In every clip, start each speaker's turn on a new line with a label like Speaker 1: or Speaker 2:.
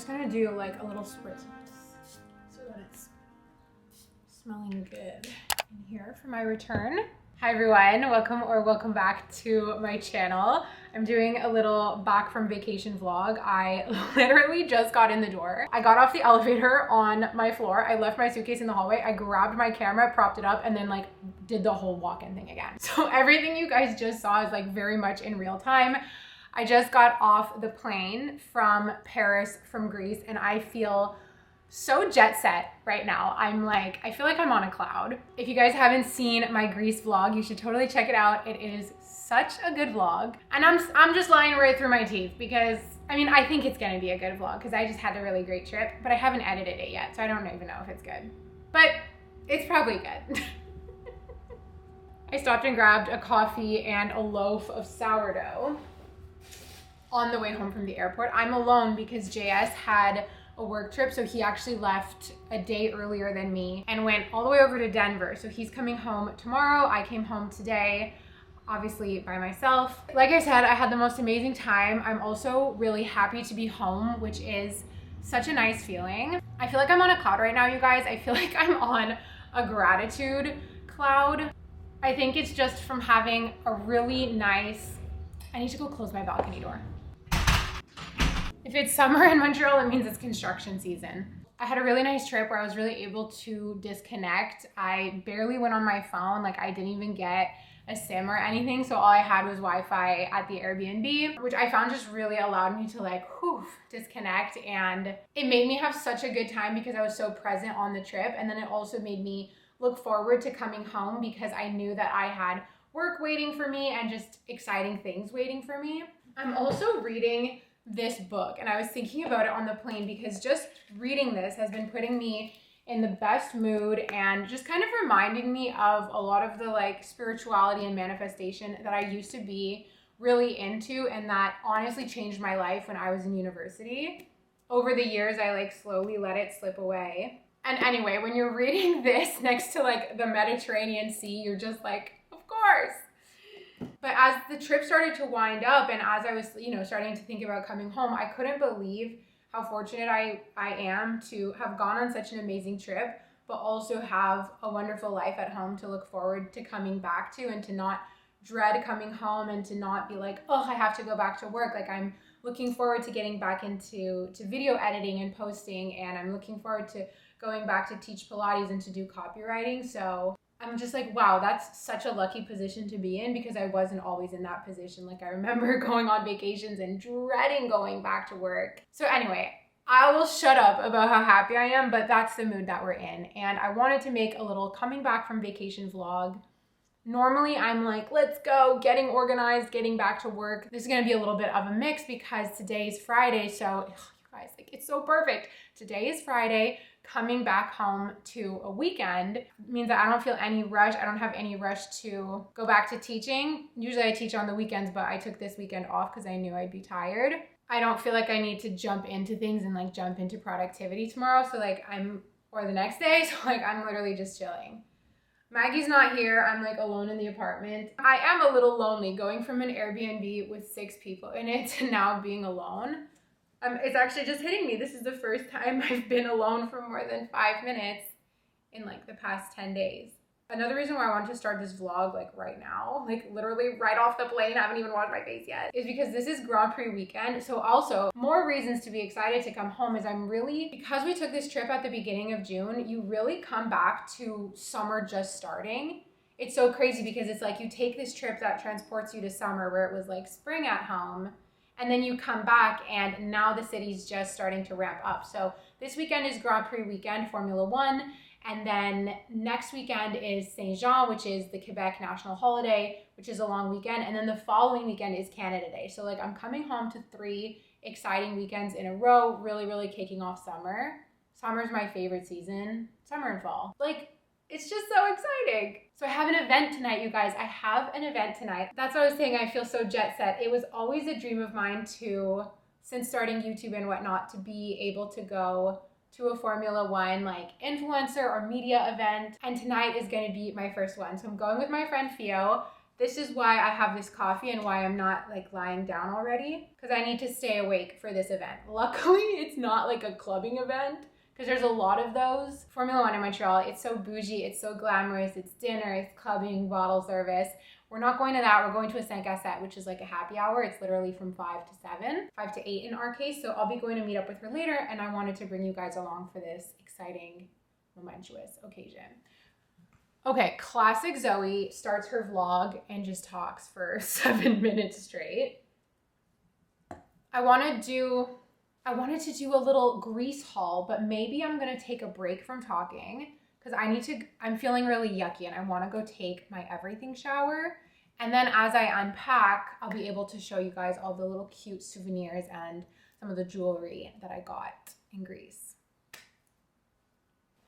Speaker 1: just gonna do like a little spritz so that it's smelling good in here for my return. Hi everyone, welcome back to my channel. I'm doing a little back from vacation vlog. I literally just got in the door. I got off the elevator on my floor. I left my suitcase in the hallway. I grabbed my camera, propped it up, and then like did the whole walk-in thing again. So everything you guys just saw is like very much in real time. I just got off the plane from Paris, from Greece, and I feel so jet set right now. I feel like I'm on a cloud. If you guys haven't seen my Greece vlog, you should totally check it out. It is such a good vlog. And I'm just lying right through my teeth because, I mean, I think it's gonna be a good vlog because I just had a really great trip, but I haven't edited it yet, so I don't even know if it's good. But it's probably good. I stopped and grabbed a coffee and a loaf of sourdough on the way home from the airport. I'm alone because JS had a work trip, so he actually left a day earlier than me and went all the way over to Denver. So he's coming home tomorrow. I came home today, obviously by myself. Like I said, I had the most amazing time. I'm also really happy to be home, which is such a nice feeling. I feel like I'm on a cloud right now, you guys. I feel like I'm on a gratitude cloud. I think it's just from having a really nice, I need to go close my balcony door. If it's summer in Montreal, it means it's construction season. I had a really nice trip where I was really able to disconnect. I barely went on my phone, like I didn't even get a SIM or anything, so all I had was Wi-Fi at the Airbnb, which I found just really allowed me to like, disconnect, and it made me have such a good time because I was so present on the trip, and then it also made me look forward to coming home because I knew that I had work waiting for me and just exciting things waiting for me. I'm also reading this book, and I was thinking about it on the plane because just reading this has been putting me in the best mood and just kind of reminding me of a lot of the like spirituality and manifestation that I used to be really into, and that honestly changed my life when I was in university. Over the years, I like slowly let it slip away. And anyway, when you're reading this next to like the Mediterranean Sea, you're just like, of course. But as the trip started to wind up and as I was, starting to think about coming home, I couldn't believe how fortunate I am to have gone on such an amazing trip, but also have a wonderful life at home to look forward to coming back to, and to not dread coming home and to not be like, oh, I have to go back to work. Like I'm looking forward to getting back into video editing and posting, and I'm looking forward to going back to teach Pilates and to do copywriting. So I'm just like, wow, that's such a lucky position to be in because I wasn't always in that position. Like I remember going on vacations and dreading going back to work. So anyway, I will shut up about how happy I am, but that's the mood that we're in. And I wanted to make a little coming back from vacation vlog. Normally I'm like, let's go, getting organized, getting back to work. This is gonna be a little bit of a mix because today's Friday. So you guys, like it's so perfect. Today is Friday. Coming back home to a weekend means that I don't feel any rush. I don't have any rush to go back to teaching. Usually I teach on the weekends, but I took this weekend off because I knew I'd be tired. I don't feel like I need to jump into things and like jump into productivity tomorrow. So like or the next day. So like I'm literally just chilling. Maggie's not here. I'm like alone in the apartment. I am a little lonely going from an Airbnb with 6 people in it to now being alone. It's actually just hitting me. This is the first time I've been alone for more than 5 minutes in like the past 10 days. Another reason why I want to start this vlog like right now, like literally right off the plane, I haven't even washed my face yet, is because this is Grand Prix weekend. So also more reasons to be excited to come home is because we took this trip at the beginning of June, you really come back to summer just starting. It's so crazy because it's like you take this trip that transports you to summer where it was like spring at home, and then you come back and now the city's just starting to ramp up. So this weekend is Grand Prix weekend, Formula One. And then next weekend is Saint Jean, which is the Quebec national holiday, which is a long weekend. And then the following weekend is Canada Day. So like I'm coming home to 3 exciting weekends in a row, really, really kicking off summer. Summer's my favorite season, summer and fall. Like, it's just so exciting. So I have an event tonight, you guys. I have an event tonight. That's what I was saying. I feel so jet set. It was always a dream of mine to, since starting YouTube and whatnot, to be able to go to a Formula One like influencer or media event. And tonight is gonna be my first one. So I'm going with my friend Fio. This is why I have this coffee and why I'm not like lying down already, because I need to stay awake for this event. Luckily, it's not like a clubbing event, because there's a lot of those. Formula One in Montreal, it's so bougie, it's so glamorous, it's dinner, it's clubbing, bottle service. We're not going to that. We're going to a 5 à 7, which is like a happy hour. It's literally from 5 to 7, 5 to 8 in our case. So I'll be going to meet up with her later, and I wanted to bring you guys along for this exciting, momentous occasion. Okay, classic Zoe starts her vlog and just talks for 7 minutes straight. I wanted to do a little Greece haul, but maybe I'm gonna take a break from talking because I'm feeling really yucky and I wanna go take my everything shower. And then as I unpack, I'll be able to show you guys all the little cute souvenirs and some of the jewelry that I got in Greece.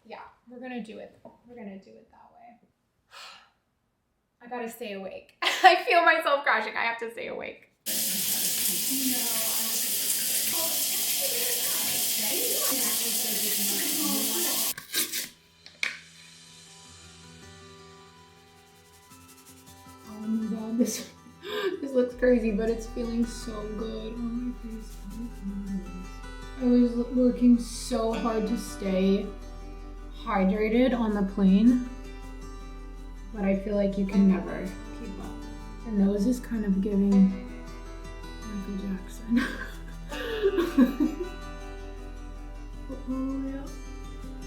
Speaker 1: Yeah, we're gonna do it that way. I gotta stay awake. I feel myself crashing. I have to stay awake. Oh my god, this looks crazy, but it's feeling so good on my face. I was working so hard to stay hydrated on the plane, but I feel like you can never keep up. The nose is kind of giving Michael Jackson. All the way up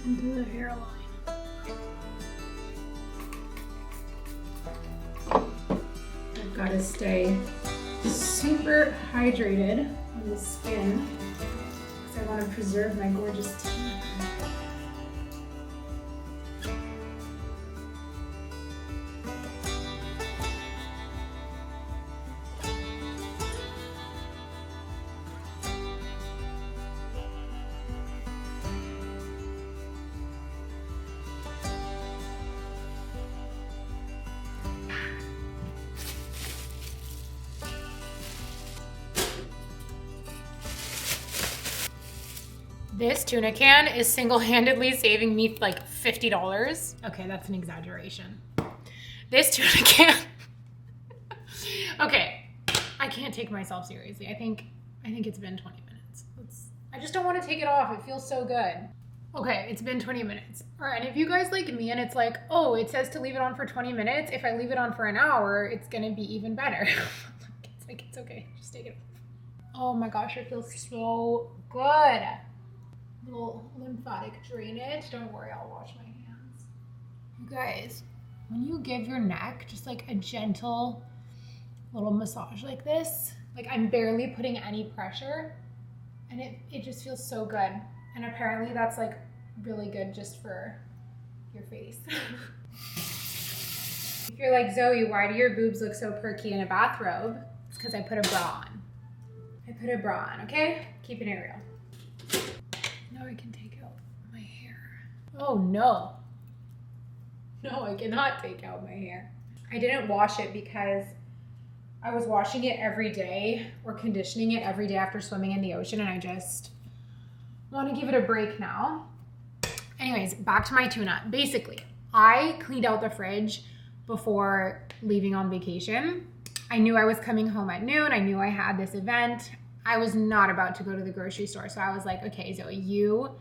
Speaker 1: into the hairline. I've got to stay super hydrated on the skin because I want to preserve my gorgeous teeth. This tuna can is single-handedly saving me like $50. Okay, that's an exaggeration. This tuna can. Okay, I can't take myself seriously. I think it's been 20 minutes. I just don't want to take it off. It feels so good. Okay, it's been 20 minutes. All right, and if you guys like me and it's like, oh, it says to leave it on for 20 minutes. If I leave it on for an hour, it's gonna be even better. It's okay, just take it off. Oh my gosh, it feels so good. Little lymphatic drainage. Don't worry, I'll wash my hands. You guys, when you give your neck just like a gentle little massage like this, like I'm barely putting any pressure and it just feels so good. And apparently that's like really good just for your face. If you're like, Zoe, why do your boobs look so perky in a bathrobe? It's because I put a bra on. I put a bra on, okay? Keeping it real. Now I can take out my hair. Oh no. No, I cannot take out my hair. I didn't wash it because I was washing it every day or conditioning it every day after swimming in the ocean, and I just want to give it a break now. Anyways, back to my tuna. Basically, I cleaned out the fridge before leaving on vacation. I knew I was coming home at noon. I knew I had this event. I was not about to go to the grocery store. So I was like, okay, Zoe, you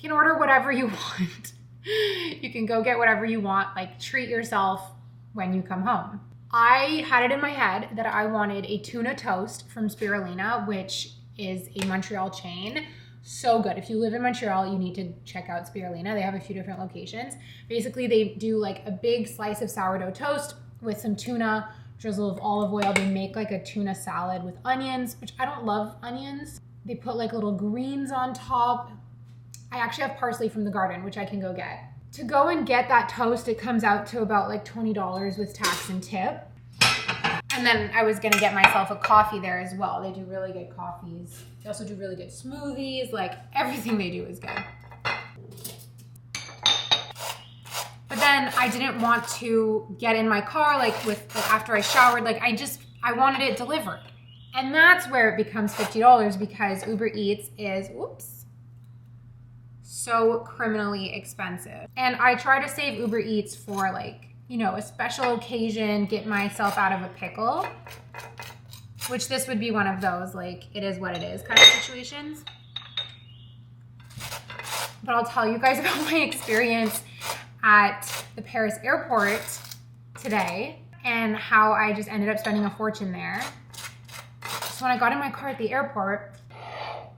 Speaker 1: can order whatever you want. You can go get whatever you want, like treat yourself when you come home. I had it in my head that I wanted a tuna toast from Spirulina, which is a Montreal chain. So good. If you live in Montreal, you need to check out Spirulina. They have a few different locations. Basically, they do like a big slice of sourdough toast with some tuna, drizzle of olive oil. They make like a tuna salad with onions, which I don't love onions. They put like little greens on top. I actually have parsley from the garden, which I can go get. To go and get that toast, it comes out to about like $20 with tax and tip. And then I was gonna get myself a coffee there as well. They do really good coffees. They also do really good smoothies. Like everything they do is good. But then I didn't want to get in my car like after I showered. Like I wanted it delivered. And that's where it becomes $50 because Uber Eats is, so criminally expensive. And I try to save Uber Eats for like you know, a special occasion, get myself out of a pickle, which this would be one of those, like, it is what it is kind of situations. But I'll tell you guys about my experience at the Paris airport today and how I just ended up spending a fortune there. So when I got in my car at the airport,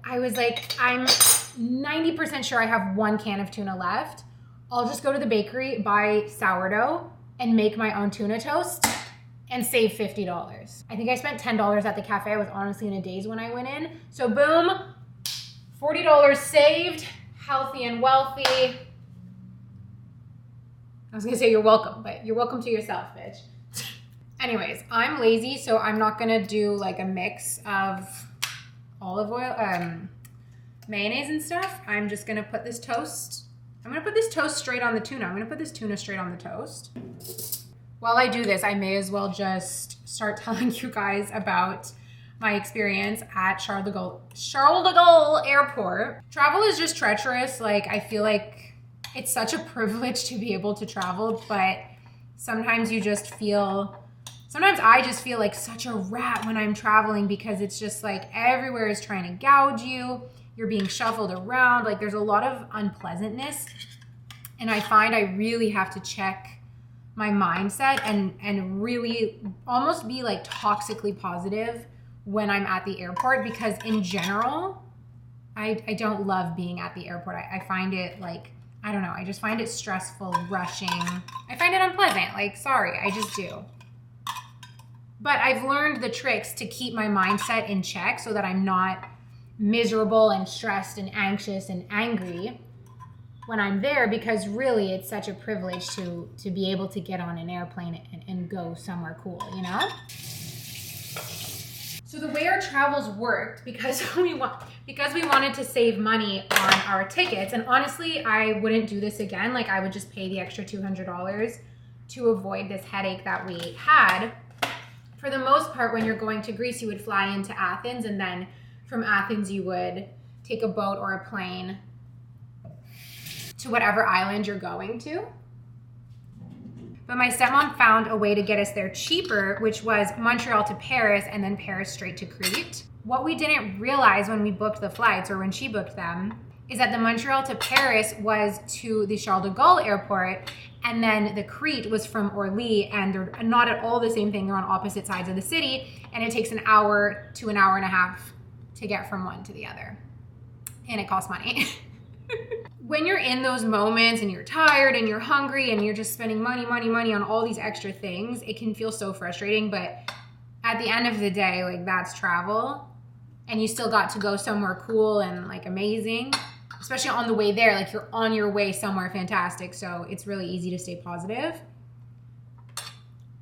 Speaker 1: I was like, I'm 90% sure I have one can of tuna left. I'll just go to the bakery, buy sourdough, and make my own tuna toast and save $50. I think I spent $10 at the cafe. I was honestly in a daze when I went in. So boom, $40 saved, healthy and wealthy. I was gonna say you're welcome, but you're welcome to yourself, bitch. Anyways, I'm lazy, so I'm not gonna do like a mix of olive oil, mayonnaise and stuff. I'm just gonna put this toast, I'm gonna put this toast straight on the tuna. I'm gonna put this tuna straight on the toast. While I do this, I may as well just start telling you guys about my experience at Charles de Gaulle Airport. Travel is just treacherous. Like, I feel like it's such a privilege to be able to travel, but sometimes I just feel like such a rat when I'm traveling because it's just like everywhere is trying to gouge you. You're being shuffled around. Like, there's a lot of unpleasantness. And I find I really have to check my mindset and really almost be like toxically positive when I'm at the airport, because in general, I don't love being at the airport. I find it like, I don't know, I just find it stressful, rushing. I find it unpleasant, like, sorry, I just do. But I've learned the tricks to keep my mindset in check so that I'm not miserable and stressed and anxious and angry when I'm there, because really it's such a privilege to be able to get on an airplane and go somewhere cool, you know? So the way our travels worked, because we wanted to save money on our tickets, and honestly, I wouldn't do this again. Like, I would just pay the extra $200 to avoid this headache that we had. For the most part, when you're going to Greece, you would fly into Athens, and then from Athens, you would take a boat or a plane to whatever island you're going to. But my stepmom found a way to get us there cheaper, which was Montreal to Paris and then Paris straight to Crete. What we didn't realize when we booked the flights, or when she booked them, is that the Montreal to Paris was to the Charles de Gaulle airport, and then the Crete was from Orly, and they're not at all the same thing. They're on opposite sides of the city, and it takes an hour to an hour and a half to get from one to the other. And it costs money. When you're in those moments and you're tired and you're hungry and you're just spending money on all these extra things, it can feel so frustrating. But at the end of the day, like, that's travel, and you still got to go somewhere cool and like amazing, especially on the way there. Like, you're on your way somewhere fantastic, so it's really easy to stay positive.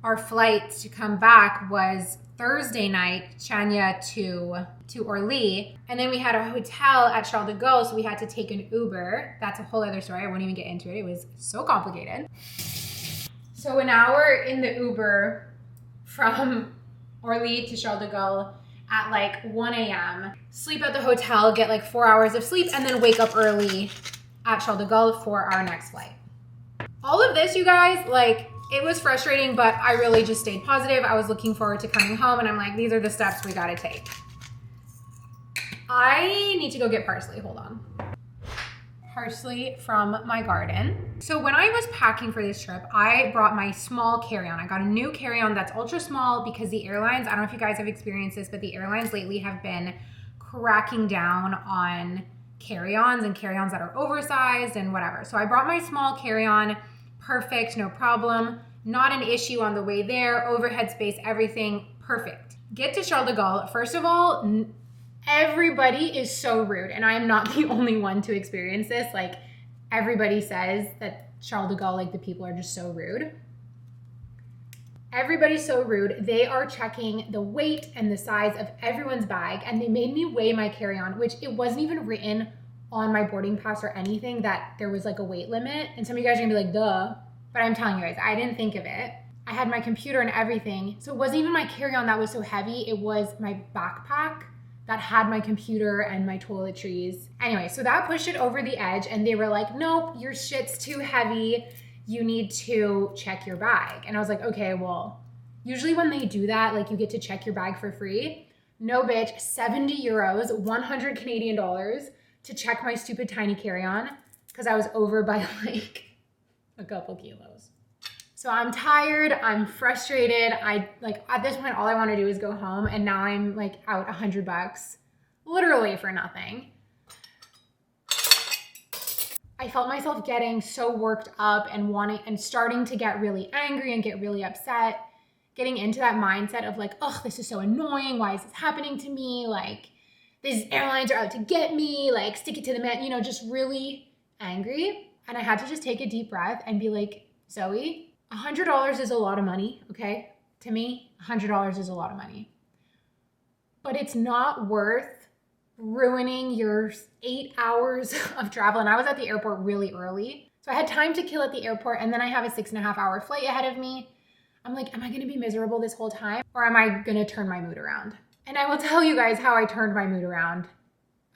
Speaker 1: Our flight to come back was Thursday night, Chania to Orly, and then we had a hotel at Charles de Gaulle, so we had to take an Uber. That's a whole other story. I won't even get into it. It was so complicated. So an hour in the Uber from Orly to Charles de Gaulle at like 1 a.m. Sleep at the hotel, get like 4 hours of sleep, and then wake up early at Charles de Gaulle for our next flight. All of this, you guys, like, it was frustrating, but I really just stayed positive. I was looking forward to coming home, and I'm like, these are the steps we gotta take. I need to go get parsley, hold on. Parsley from my garden. So when I was packing for this trip, I brought my small carry-on. I got a new carry-on that's ultra small because the airlines, I don't know if you guys have experienced this, but the airlines lately have been cracking down on carry-ons and carry-ons that are oversized and whatever. So I brought my small carry-on, perfect, no problem. Not an issue on the way there, overhead space, everything, perfect. Get to Charles de Gaulle. First of all, everybody is so rude, and I am not the only one to experience this. Like, everybody says that Charles de Gaulle, like, the people are just so rude. Everybody's so rude. They are checking the weight and the size of everyone's bag, and they made me weigh my carry-on, which it wasn't even written on my boarding pass or anything that there was like a weight limit. And some of you guys are gonna be like, duh. But I'm telling you guys, I didn't think of it. I had my computer and everything. So it wasn't even my carry-on that was so heavy. It was my backpack that had my computer and my toiletries. Anyway, so that pushed it over the edge, and they were like, nope, your shit's too heavy. you need to check your bag. And I was like, okay, well, usually when they do that, like you get to check your bag for free. No bitch, 70 euros, 100 Canadian dollars to check my stupid tiny carry-on because I was over by like a couple kilos. So I'm tired, I'm frustrated. At this point, all I want to do is go home, and now I'm like out $100, literally for nothing. I felt myself getting so worked up and starting to get really angry and get really upset, getting into that mindset of like, oh, this is so annoying. Why is this happening to me? Like, these airlines are out to get me, like, stick it to the man, you know, just really angry. And I had to just take a deep breath and be like, Zoe, $100 is a lot of money, okay? To me, $100 is a lot of money. But it's not worth ruining your 8 hours of travel. And I was at the airport really early. So I had time to kill at the airport, and then I have a 6.5-hour flight ahead of me. I'm like, am I gonna be miserable this whole time? Or am I gonna turn my mood around? And I will tell you guys how I turned my mood around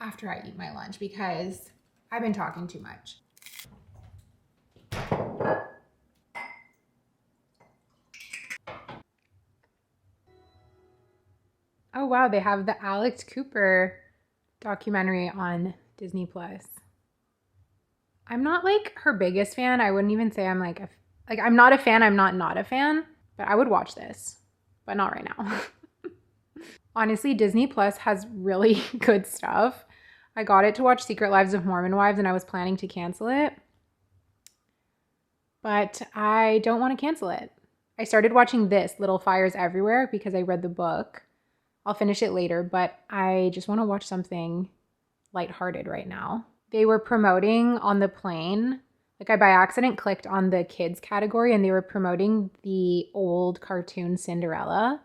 Speaker 1: after I eat my lunch, because I've been talking too much. Oh wow, they have the Alex Cooper documentary on Disney Plus. I'm not like her biggest fan. I wouldn't even say I'm like I'm not a fan. I'm not a fan, but I would watch this, but not right now. Honestly, Disney Plus has really good stuff. I got it to watch Secret Lives of Mormon Wives, and I was planning to cancel it, but I don't want to cancel it. I started watching this, Little Fires Everywhere, because I read the book. I'll finish it later, but I just want to watch something lighthearted right now. They were promoting on the plane, like I by accident clicked on the kids category, and they were promoting the old cartoon Cinderella.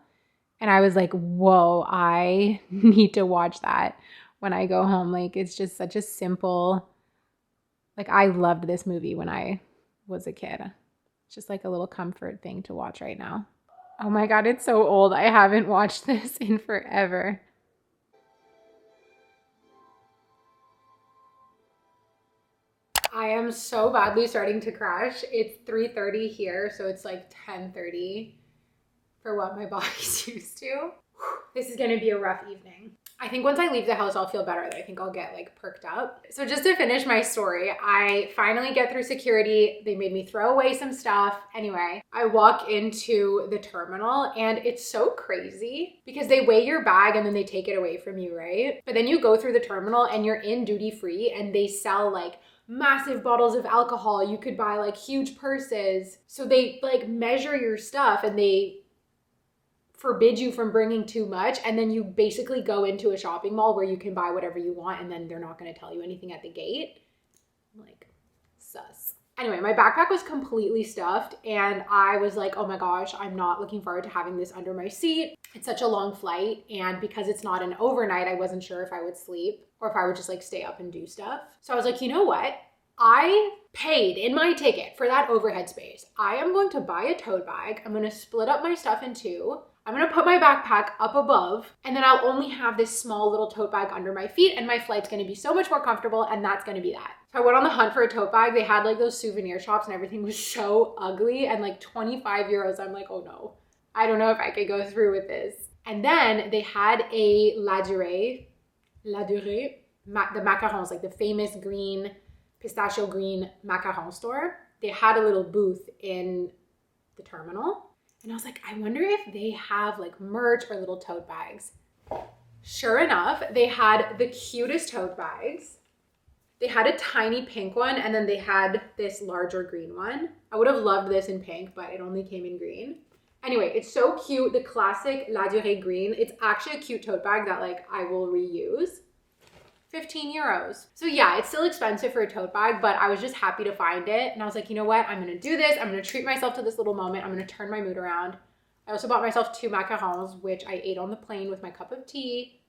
Speaker 1: And I was like, whoa, I need to watch that when I go home. Like, it's just such a simple, like, I loved this movie when I was a kid. It's just like a little comfort thing to watch right now. Oh my God, it's so old. I haven't watched this in forever. I am so badly starting to crash. It's 3:30 here, so it's like 10:30 for what my body's used to. This is gonna be a rough evening. I think once I leave the house, I'll feel better. I think I'll get like perked up. So just to finish my story, I finally get through security. They made me throw away some stuff. Anyway, I walk into the terminal, and it's so crazy because they weigh your bag and then they take it away from you, right? But then you go through the terminal and you're in duty free, and they sell like massive bottles of alcohol. You could buy like huge purses. So they like measure your stuff, and they forbid you from bringing too much, and then you basically go into a shopping mall where you can buy whatever you want, and then they're not going to tell you anything at the gate. Like, sus. Anyway, my backpack was completely stuffed, and I was like, oh my gosh, I'm not looking forward to having this under my seat. It's such a long flight, and because it's not an overnight, I wasn't sure if I would sleep or if I would just like stay up and do stuff. So I was like, you know what? I paid in my ticket for that overhead space. I am going to buy a tote bag. I'm going to split up my stuff in two. I'm gonna put my backpack up above, and then I'll only have this small little tote bag under my feet, and my flight's gonna be so much more comfortable, and that's gonna be that. So I went on the hunt for a tote bag. They had like those souvenir shops, and everything was so ugly, and like 25 euros. I'm like, oh no, I don't know if I could go through with this. And then they had a La Durée, the macarons, like the famous green, pistachio green macaron store. They had a little booth in the terminal. And I was like, I wonder if they have like merch or little tote bags. Sure enough, they had the cutest tote bags. They had a tiny pink one, and then they had this larger green one. I would have loved this in pink, but it only came in green. Anyway, it's so cute. The classic La Durée green. It's actually a cute tote bag that like I will reuse. 15 euros. So yeah, it's still expensive for a tote bag, but I was just happy to find it. And I was like, you know what? I'm gonna do this. I'm gonna treat myself to this little moment. I'm gonna turn my mood around. I also bought myself 2 macarons, which I ate on the plane with my cup of tea.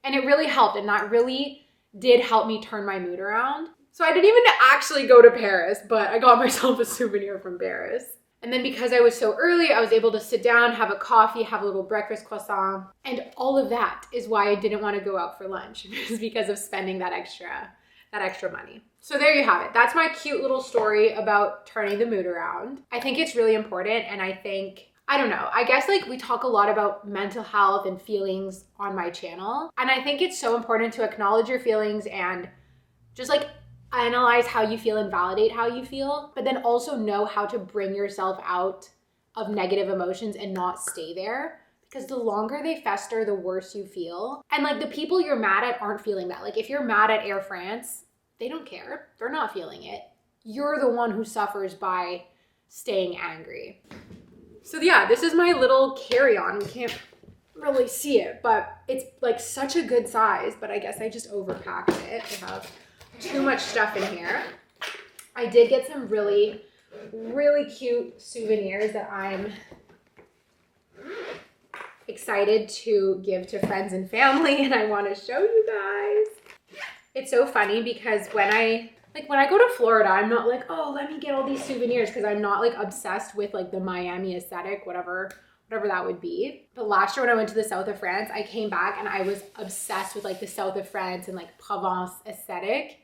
Speaker 1: And it really helped. And that really did help me turn my mood around. So I didn't even actually go to Paris, but I got myself a souvenir from Paris. And then because I was so early, I was able to sit down, have a coffee, have a little breakfast croissant. And all of that is why I didn't want to go out for lunch, is because of spending that extra money. So there you have it. That's my cute little story about turning the mood around. I think it's really important, and I think, I don't know, I guess like we talk a lot about mental health and feelings on my channel, and I think it's so important to acknowledge your feelings and just like analyze how you feel and validate how you feel, but then also know how to bring yourself out of negative emotions and not stay there. Because the longer they fester, the worse you feel. And like the people you're mad at aren't feeling that. Like if you're mad at Air France, they don't care. They're not feeling it. You're the one who suffers by staying angry. So yeah, this is my little carry-on. We can't really see it, but it's like such a good size, but I guess I just overpacked it. I have too much stuff in here. I did get some really, really cute souvenirs that I'm excited to give to friends and family, and I want to show you guys. It's so funny because when I go to Florida, I'm not like, oh, let me get all these souvenirs, because I'm not like obsessed with like the Miami aesthetic, whatever that would be. But last year when I went to the south of France, I came back and I was obsessed with like the south of France and like Provence aesthetic,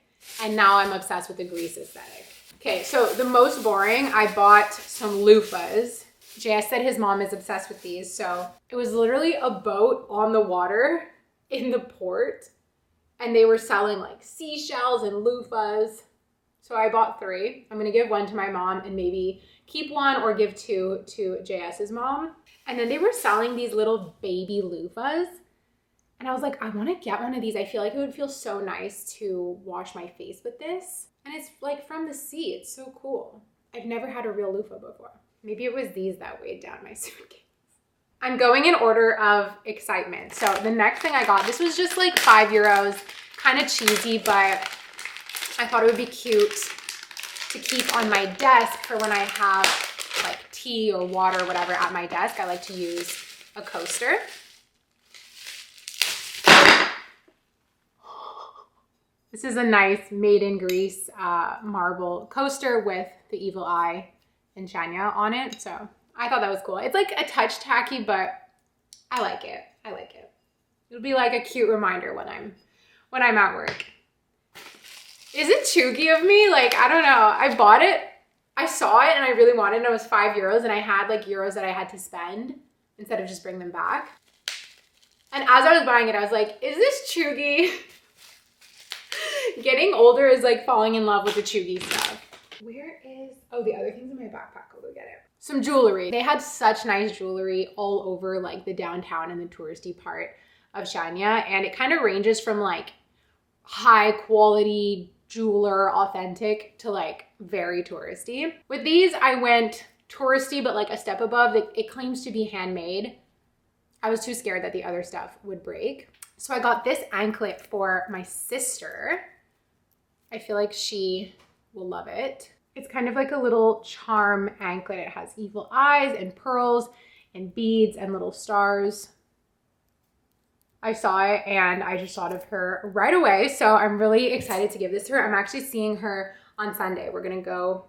Speaker 1: and now I'm obsessed with the Greece aesthetic. Okay, so the most boring, I bought some loofahs. JS said his mom is obsessed with these. So it was literally a boat on the water in the port, and they were selling like seashells and loofahs. So I bought 3. I'm gonna give one to my mom and maybe keep one or give 2 to JS's mom. And then they were selling these little baby loofahs. And I was like, I wanna get one of these. I feel like it would feel so nice to wash my face with this. And it's like from the sea, it's so cool. I've never had a real loofah before. Maybe it was these that weighed down my suitcase. I'm going in order of excitement. So the next thing I got, this was just like €5, kind of cheesy, but I thought it would be cute to keep on my desk for when I have like tea or water or whatever at my desk. I like to use a coaster. This is a nice made in Greece marble coaster with the evil eye and Shania on it. So I thought that was cool. It's like a touch tacky, but I like it. I like it. It'll be like a cute reminder when I'm at work. Is it chuggy of me? Like, I don't know. I bought it. I saw it and I really wanted it. And it was €5 and I had like euros that I had to spend instead of just bring them back. And as I was buying it, I was like, is this chuggy? Getting older is like falling in love with the chuggy stuff. Where is, oh, the other thing's in my backpack. I'll go get it. Some jewelry. They had such nice jewelry all over like the downtown and the touristy part of Shania. And it kind of ranges from like high quality jeweler, authentic, to like very touristy. With these, I went touristy, but like a step above. It claims to be handmade. I was too scared that the other stuff would break. So I got this anklet for my sister. I feel like she will love it. It's kind of like a little charm anklet. It has evil eyes and pearls and beads and little stars. I saw it and I just thought of her right away. So I'm really excited to give this to her. I'm actually seeing her on Sunday. We're gonna go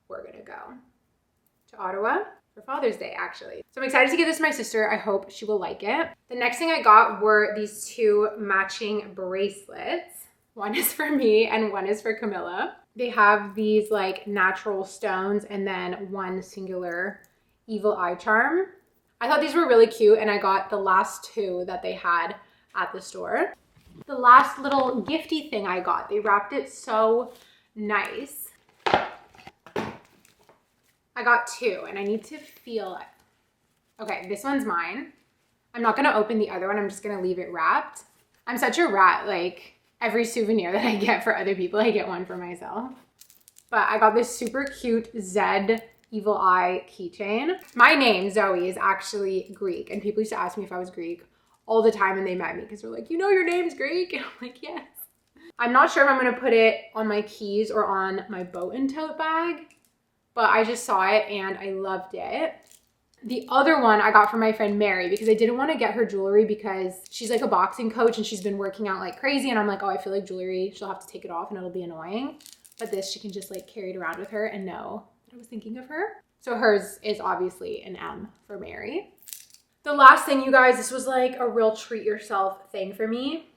Speaker 1: to Ottawa for Father's Day, actually. So I'm excited to give this to my sister. I hope she will like it. The next thing I got were these 2 matching bracelets. One is for me and one is for Camilla. They have these like natural stones and then one singular evil eye charm. I thought these were really cute and I got the last 2 that they had at the store. The last little gifty thing I got, they wrapped it so nice. I got 2 and I need to feel it. Okay, this one's mine. I'm not gonna open the other one. I'm just gonna leave it wrapped. I'm such a rat, like every souvenir that I get for other people, I get one for myself. But I got this super cute Zed evil eye keychain. My name, Zoe, is actually Greek, and people used to ask me if I was Greek all the time when they met me because they're like, you know your name's Greek? And I'm like, yes. I'm not sure if I'm gonna put it on my keys or on my boat and tote bag, but I just saw it and I loved it. The other one I got from my friend Mary because I didn't want to get her jewelry because she's like a boxing coach and she's been working out like crazy, and I'm like, oh, I feel like jewelry, she'll have to take it off and it'll be annoying. But this, she can just like carry it around with her and know that I was thinking of her. So hers is obviously an M for Mary. The last thing, you guys, this was like a real treat yourself thing for me.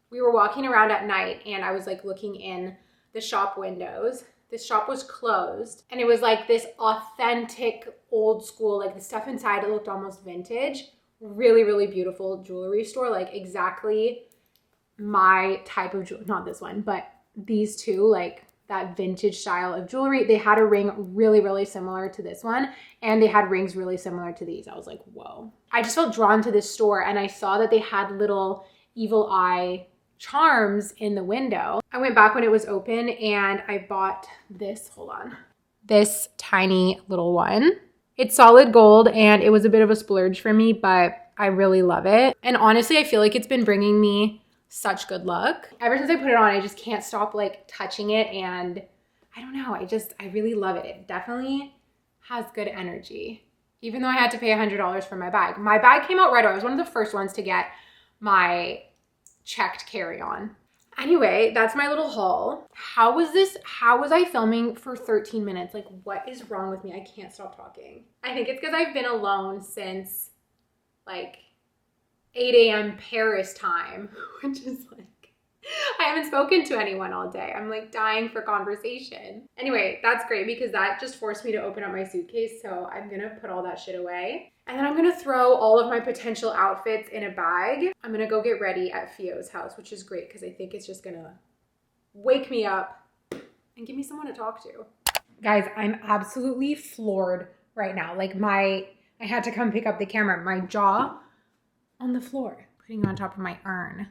Speaker 1: We were walking around at night and I was like looking in the shop windows. This shop was closed and it was like this authentic old school, like the stuff inside, it looked almost vintage. Really, really beautiful jewelry store, like exactly my type of jewelry, not this one, but these two, like that vintage style of jewelry. They had a ring really, really similar to this one, and they had rings really similar to these. I was like, whoa. I just felt drawn to this store, and I saw that they had little evil eye charms in the window. I went back when it was open and I bought this, hold on, this tiny little one. It's solid gold and it was a bit of a splurge for me, but I really love it. And honestly, I feel like it's been bringing me such good luck. Ever since I put it on, I just can't stop like touching it, and I don't know, I really love it. It definitely has good energy. Even though I had to pay $100 for my bag. My bag came out right away. I was one of the first ones to get my checked carry-on. Anyway, that's my little haul. How was I filming for 13 minutes? Like, what is wrong with me? I can't stop talking. I think it's because I've been alone since like 8 a.m. Paris time, which is like, I haven't spoken to anyone all day. I'm like dying for conversation. Anyway, that's great because that just forced me to open up my suitcase. So I'm gonna put all that shit away. And then I'm gonna throw all of my potential outfits in a bag. I'm gonna go get ready at Fio's house, which is great because I think it's just gonna wake me up and give me someone to talk to. Guys, I'm absolutely floored right now. Like I had to come pick up the camera. My jaw on the floor, putting it on top of my urn.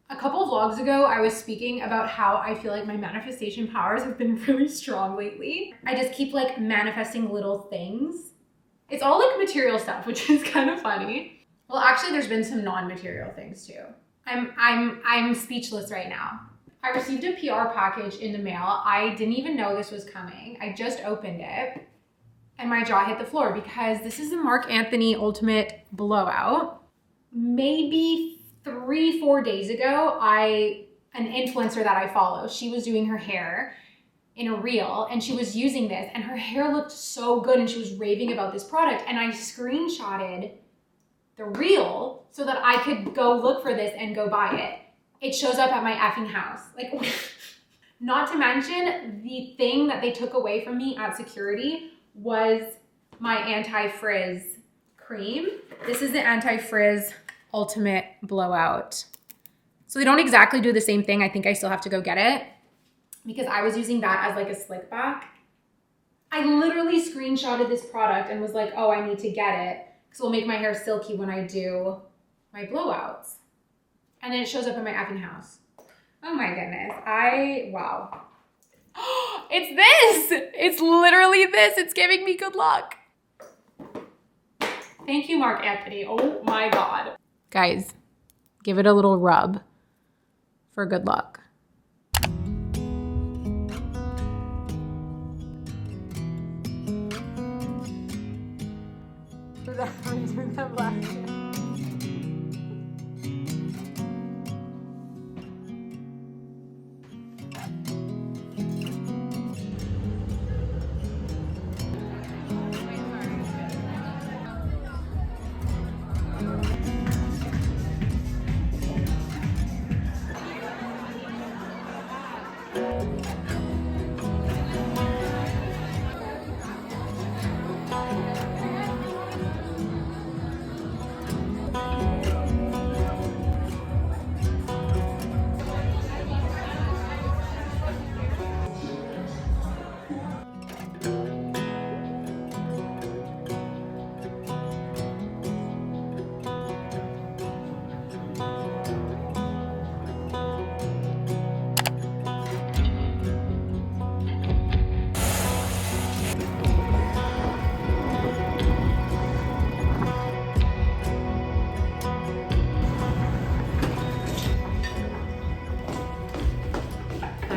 Speaker 1: A couple of vlogs ago, I was speaking about how I feel like my manifestation powers have been really strong lately. I just keep like manifesting little things. It's all like material stuff, which is kind of funny. Well, actually, there's been some non-material things too. I'm speechless right now. I received a PR package in the mail. I didn't even know this was coming. I just opened it and my jaw hit the floor because this is the Marc Anthony Ultimate Blowout. Maybe 3-4 days ago, an influencer that I follow, she was doing her hair in a reel and she was using this and her hair looked so good and she was raving about this product, and I screenshotted the reel so that I could go look for this and go buy it. It shows up at my effing house. Like, not to mention the thing that they took away from me at security was my anti-frizz cream. This is the anti-frizz Ultimate Blowout. So they don't exactly do the same thing. I think I still have to go get it because I was using that as like a slick back. I literally screenshotted this product and was like, oh, I need to get it because it'll make my hair silky when I do my blowouts. And then it shows up at my effing house. Oh my goodness. Wow. It's this. It's literally this. It's giving me good luck. Thank you, Marc Anthony. Oh my God. Guys, give it a little rub for good luck.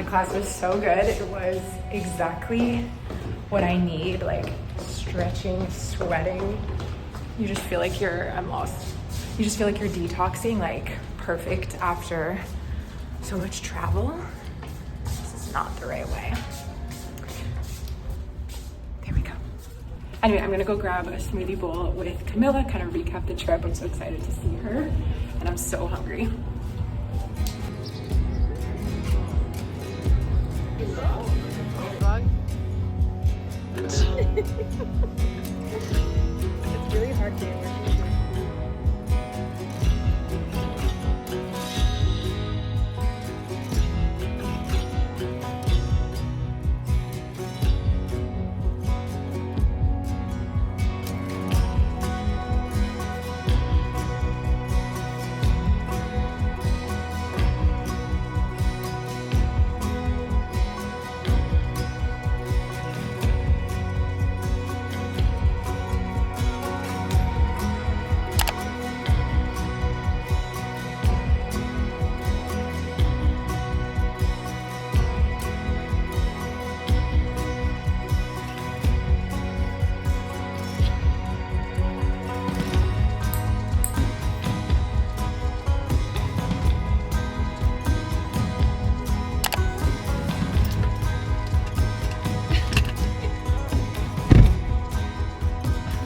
Speaker 1: Class was so good. It was exactly what I need, like stretching, sweating. You just feel like I'm lost. You just feel like you're detoxing, like perfect after so much travel. This is not the right way. There we go. Anyway, I'm gonna go grab a smoothie bowl with Camilla, kind of recap the trip. I'm so excited to see her and I'm so hungry. It's really hard to work.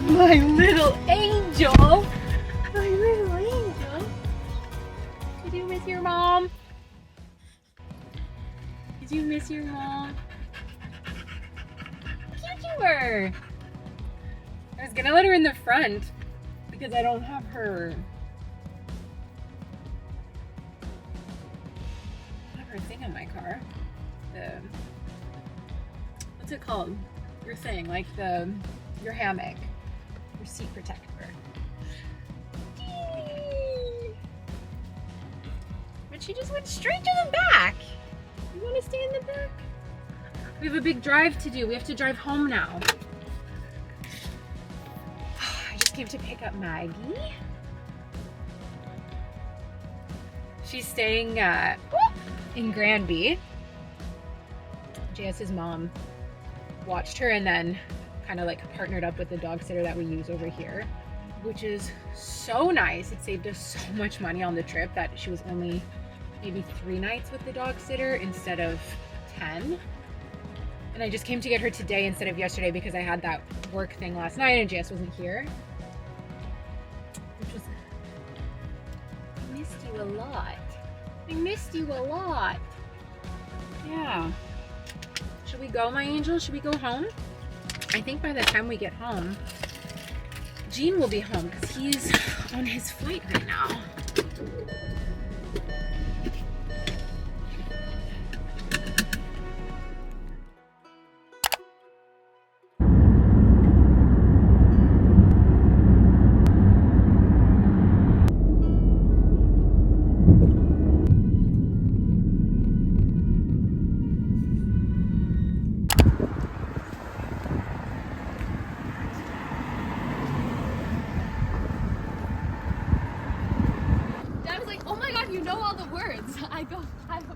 Speaker 1: My little angel! My little angel! Did you miss your mom? Did you miss your mom? How cute you were! I was gonna let her in the front because I don't have her. I have her thing in my car. What's it called? Your thing, like your hammock. Your seat protector. But she just went straight to the back. You want to stay in the back? We have a big drive to do. We have to drive home now. I just came to pick up Maggie. She's staying in Granby. JS's mom watched her and then kind of like partnered up with the dog sitter that we use over here, which is so nice. It saved us so much money on the trip that she was only maybe 3 nights with the dog sitter instead of 10. And I just came to get her today instead of yesterday because I had that work thing last night and JS wasn't here. Which was, I missed you a lot. I missed you a lot. Yeah. Should we go, my angel? Should we go home? I think by the time we get home, Gene will be home because he's on his flight right now.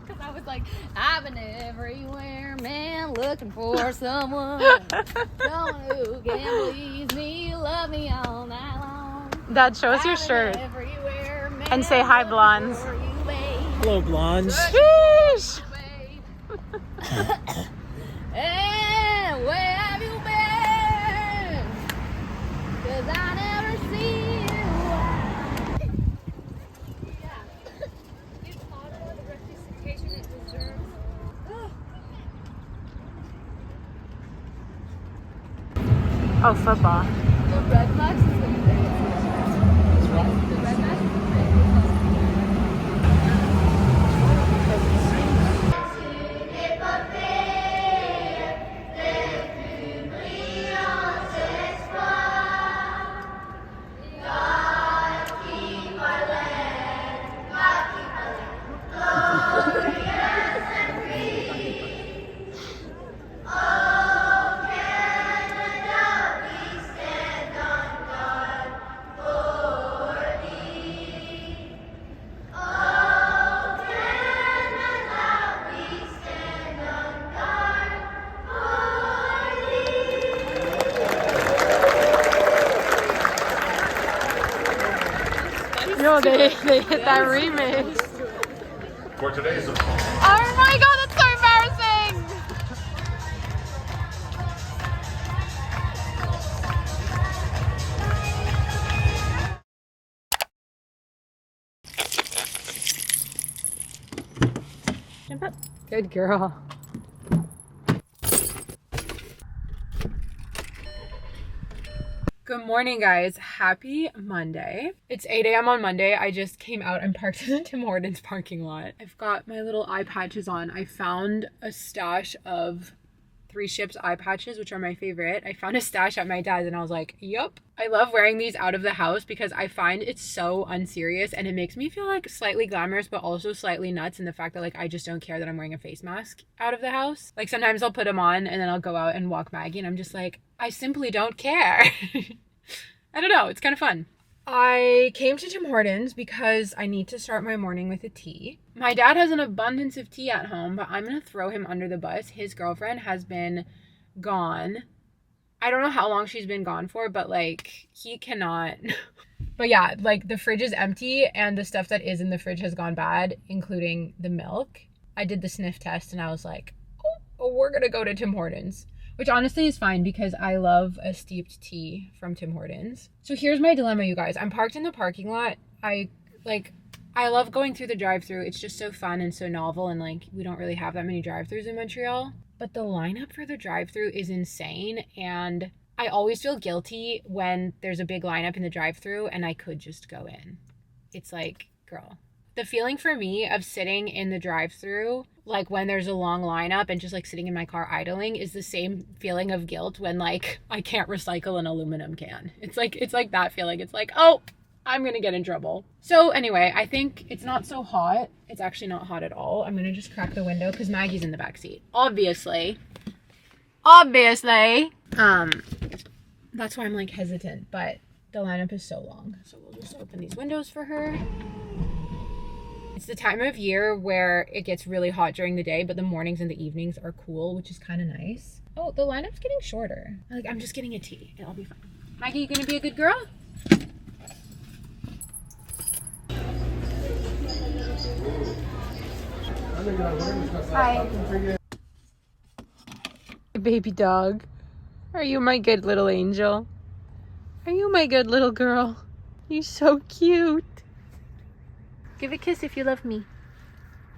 Speaker 2: Because I was like, I've been everywhere, man, looking for someone, someone who can please me, love me all night long.
Speaker 1: Dad, show us your shirt.
Speaker 2: Man,
Speaker 1: and say hi, blondes.
Speaker 3: Hello, blondes.
Speaker 1: Sheesh!
Speaker 2: And where have you been? 'Cause I never see you.
Speaker 1: Oh, football.
Speaker 2: The red flags is the biggest.
Speaker 3: What's wrong?
Speaker 2: The red flags is the biggest.
Speaker 1: Yo, they hit that remix.
Speaker 4: For today's
Speaker 1: Oh my god, that's so embarrassing! Jump up. Good girl. Good morning, guys. Happy Monday. It's 8 a.m. on Monday. I just came out and parked in the Tim Hortons parking lot. I've got my little eye patches on. I found a stash of 3 Ships eye patches, which are my favorite. I found a stash at my dad's and I was like, yup. I love wearing these out of the house because I find it's so unserious and it makes me feel like slightly glamorous but also slightly nuts in the fact that like I just don't care that I'm wearing a face mask out of the house. Like sometimes I'll put them on and then I'll go out and walk Maggie and I'm just like, I simply don't care. I don't know. It's kind of fun. I came to Tim Hortons because I need to start my morning with a tea. My dad has an abundance of tea at home, but I'm going to throw him under the bus. His girlfriend has been gone. I don't know how long she's been gone for, but like he cannot. But yeah, like the fridge is empty and the stuff that is in the fridge has gone bad, including the milk. I did the sniff test and I was like, oh, we're going to go to Tim Hortons. Which honestly is fine because I love a steeped tea from Tim Hortons. So here's my dilemma, you guys. I'm parked in the parking lot. I love going through the drive-thru. It's just so fun and so novel and like we don't really have that many drive-thrus in Montreal. But the lineup for the drive-thru is insane and I always feel guilty when there's a big lineup in the drive-thru and I could just go in. It's like, girl. The feeling for me of sitting in the drive-thru, like when there's a long lineup and just like sitting in my car idling is the same feeling of guilt when like I can't recycle an aluminum can. It's like that feeling. It's like, oh, I'm gonna get in trouble. So anyway, I think it's not so hot. It's actually not hot at all. I'm gonna just crack the window because Maggie's in the back seat. Obviously. That's why I'm like hesitant, but the lineup is so long. So we'll just open these windows for her. It's the time of year where it gets really hot during the day, but the mornings and the evenings are cool, which is kind of nice. Oh, the lineup's getting shorter. Like, I'm just getting a tea. It'll be fine. Maggie, you gonna be a good girl? Hi. Baby dog. Are you my good little angel? Are you my good little girl? You're so cute. Give a kiss if you love me.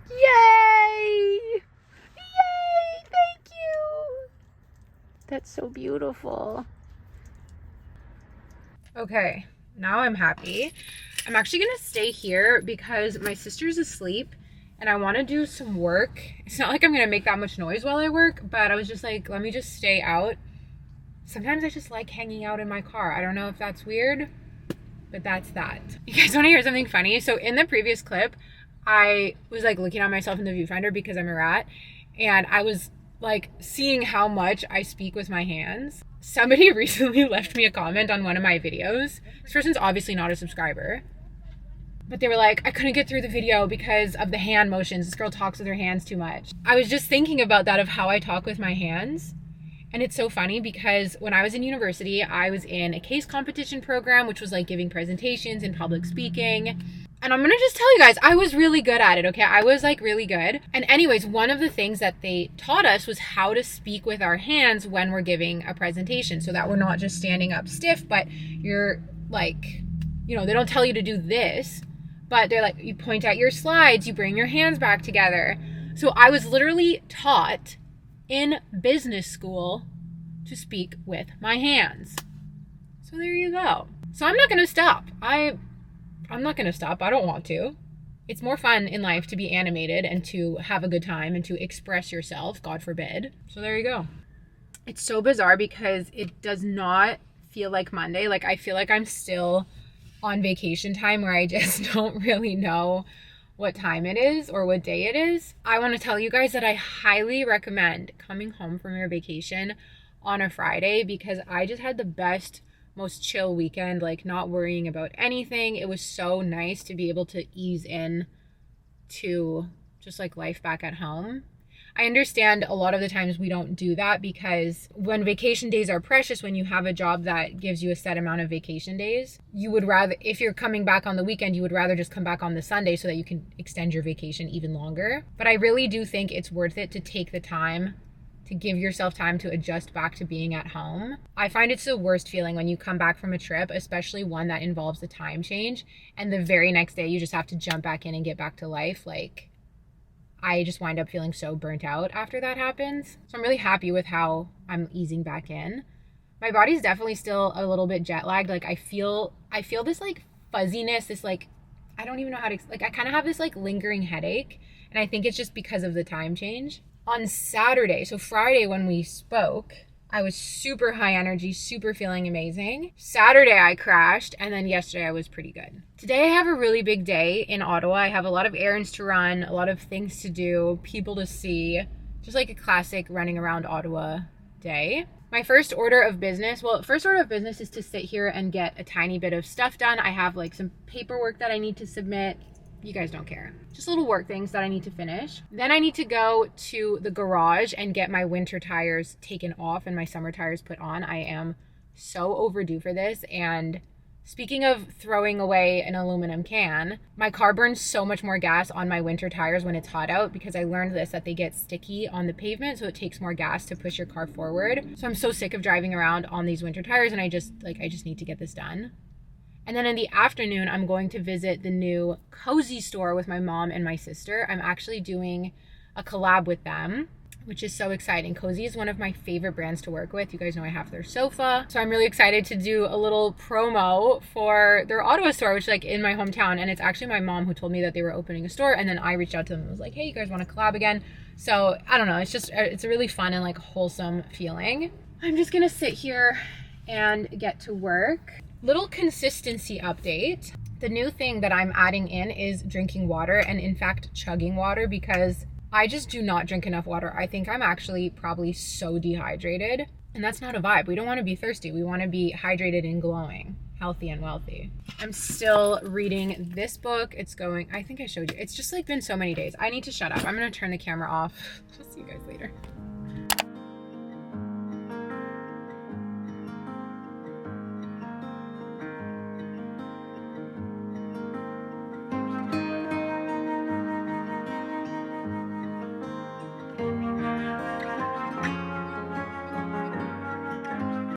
Speaker 1: Yay! Yay! Thank you! That's so beautiful. Okay, now I'm happy. I'm actually gonna stay here because my sister's asleep and I wanna do some work. It's not like I'm gonna make that much noise while I work, but I was just like, let me just stay out. Sometimes I just like hanging out in my car. I don't know if that's weird, but that's that. You guys want to hear something funny? So in the previous clip, I was like looking at myself in the viewfinder because I'm a rat. And I was like seeing how much I speak with my hands. Somebody recently left me a comment on one of my videos. This person's obviously not a subscriber. But they were like, I couldn't get through the video because of the hand motions. This girl talks with her hands too much. I was just thinking about that, of how I talk with my hands. And it's so funny because when I was in university, I was in a case competition program, which was like giving presentations and public speaking. And I'm going to just tell you guys, I was really good at it, okay? I was like really good. And anyways, one of the things that they taught us was how to speak with our hands when we're giving a presentation, so that we're not just standing up stiff, but you're like, you know, they don't tell you to do this, but they're like, you point out your slides, you bring your hands back together. So I was literally taught in business school to speak with my hands. So there you go. So I'm not going to stop. I'm not going to stop. I don't want to. It's more fun in life to be animated and to have a good time and to express yourself, God forbid. So there you go. It's so bizarre because it does not feel like Monday. Like I feel like I'm still on vacation time where I just don't really know what time it is or what day it is. I want to tell you guys that I highly recommend coming home from your vacation on a Friday because I just had the best, most chill weekend, like not worrying about anything. It was so nice to be able to ease in to just like life back at home. I understand a lot of the times we don't do that because when vacation days are precious, when you have a job that gives you a set amount of vacation days, you would rather, if you're coming back on the weekend, you would rather just come back on the Sunday so that you can extend your vacation even longer. But I really do think it's worth it to take the time to give yourself time to adjust back to being at home. I find it's the worst feeling when you come back from a trip, especially one that involves the time change, and the very next day you just have to jump back in and get back to life. Like, I just wind up feeling so burnt out after that happens. So I'm really happy with how I'm easing back in. My body's definitely still a little bit jet lagged. Like I feel this like fuzziness, this like, I don't even know how to, like I kind of have this like lingering headache, and I think it's just because of the time change. On Saturday, so Friday when we spoke, I was super high energy, super feeling amazing. Saturday I crashed, and then yesterday I was pretty good. Today I have a really big day in Ottawa. I have a lot of errands to run, a lot of things to do, people to see, just like a classic running around Ottawa day. My first order of business is to sit here and get a tiny bit of stuff done. I have like some paperwork that I need to submit. You guys don't care. Just little work things that I need to finish. Then I need to go to the garage and get my winter tires taken off and my summer tires put on. I am so overdue for this. And speaking of throwing away an aluminum can, my car burns so much more gas on my winter tires when it's hot out, because I learned this, that they get sticky on the pavement, so it takes more gas to push your car forward. So I'm so sick of driving around on these winter tires, and I just need to get this done. And then in the afternoon, I'm going to visit the new Cozy store with my mom and my sister. I'm actually doing a collab with them, which is so exciting. Cozy is one of my favorite brands to work with. You guys know I have their sofa. So I'm really excited to do a little promo for their Ottawa store, which is like in my hometown. And it's actually my mom who told me that they were opening a store. And then I reached out to them and was like, hey, you guys want to collab again? So I don't know. It's a really fun and like wholesome feeling. I'm just going to sit here and get to work. Little consistency update. The new thing that I'm adding in is drinking water, and in fact chugging water, because I just do not drink enough water. I think I'm actually probably so dehydrated, and that's not a vibe. We don't want to be thirsty. We want to be hydrated and glowing, healthy and wealthy. I'm still reading this book. I think I showed you. It's just like been so many days. I need to shut up. I'm going to turn the camera off. I'll see you guys later.